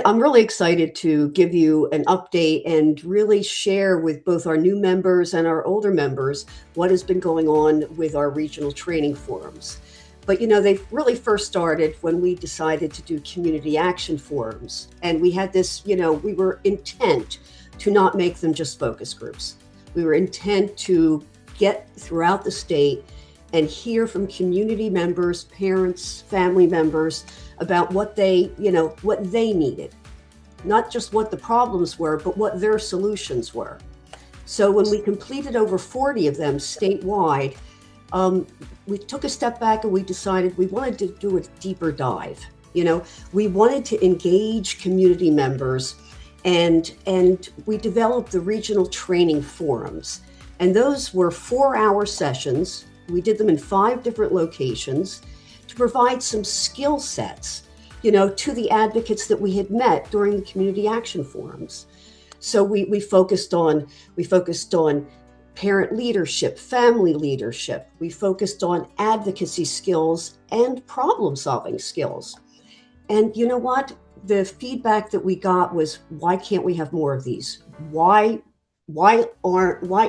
I'm really excited to give you an update and really share with both our new members and our older members what has been going on with our regional training forums. But they really first started when we decided to do community action forums. And we had this, we were intent to not make them just focus groups. We were intent to get throughout the state and hear from community members, parents, family members about what they needed. Not just what the problems were, but what their solutions were. So when we completed over 40 of them statewide, we took a step back and we decided we wanted to do a deeper dive. We wanted to engage community members, and we developed the regional training forums. And those were 4-hour sessions. We did them in 5 different locations to provide some skill sets, to the advocates that we had met during the community action forums. So we focused on parent leadership, family leadership. We focused on advocacy skills and problem-solving skills. And you know what? The feedback that we got was, why can't we have more of these? Why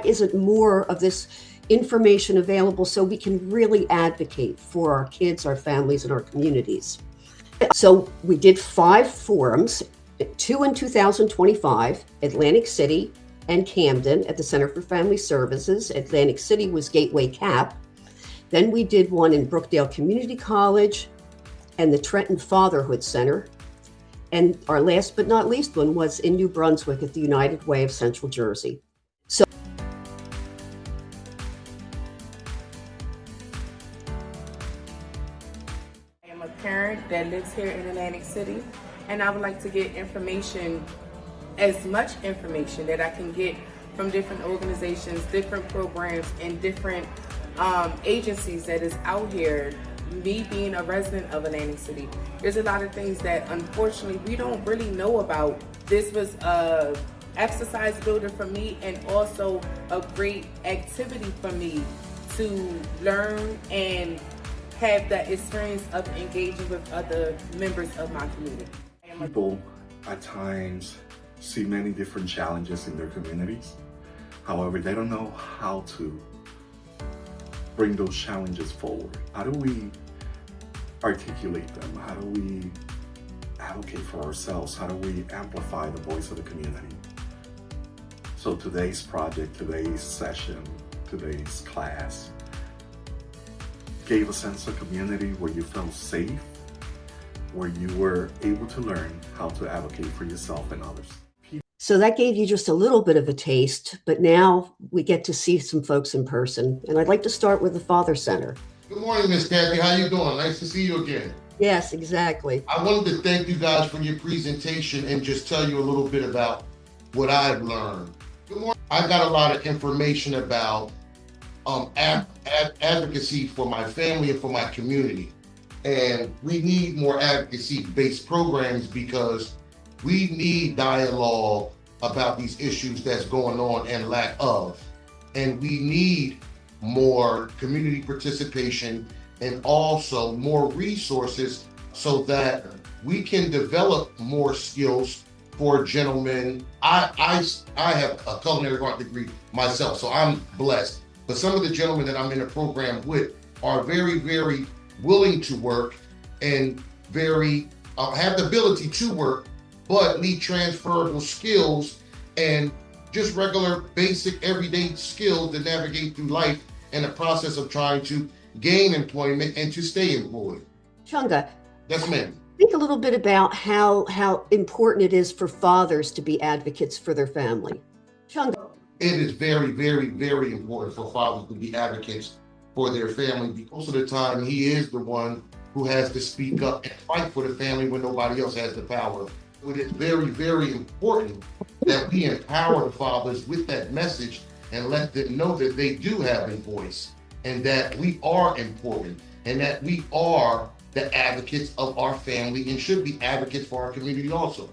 isn't more of this information available so we can really advocate for our kids, our families, and our communities? So we did 5 forums, 2 in 2025, Atlantic City and Camden at the Center for Family Services. Atlantic City was Gateway CAP. Then we did one in Brookdale Community College and the Trenton Fatherhood Center. And our last but not least one was in New Brunswick at the United Way of Central Jersey. So I am a parent that lives here in Atlantic City, and I would like to get information, as much information that I can get from different organizations, different programs, and different agencies that is out here. Me being a resident of Atlantic City, there's a lot of things that unfortunately we don't really know about. This was a exercise builder for me, and also a great activity for me to learn and have the experience of engaging with other members of my community. People at times see many different challenges in their communities. However, they don't know how to bring those challenges forward. How do we articulate them? How do we advocate for ourselves? How do we amplify the voice of the community? So today's project, today's session, today's class gave a sense of community where you felt safe, where you were able to learn how to advocate for yourself and others. So that gave you just a little bit of a taste, but now we get to see some folks in person. And I'd like to start with the Father Center. Good morning, Miss Kathy. How you doing? Nice to see you again. Yes, exactly. I wanted to thank you guys for your presentation and just tell you a little bit about what I've learned. Good morning. I got a lot of information about advocacy for my family and for my community. And we need more advocacy-based programs because we need dialogue about these issues that's going on and lack of. And we need more community participation and also more resources so that we can develop more skills for gentlemen. I have a culinary art degree myself, so I'm blessed. But some of the gentlemen that I'm in a program with are very, very willing to work and very have the ability to work, but need transferable skills and just regular, basic, everyday skills to navigate through life in the process of trying to gain employment and to stay employed. Chunga. Yes, ma'am. Think a little bit about how important it is for fathers to be advocates for their family. Chunga. It is very, very, very important for fathers to be advocates for their family, because most of the time he is the one who has to speak up and fight for the family when nobody else has the power. It is very, very important that we empower the fathers with that message and let them know that they do have a voice and that we are important and that we are the advocates of our family and should be advocates for our community also.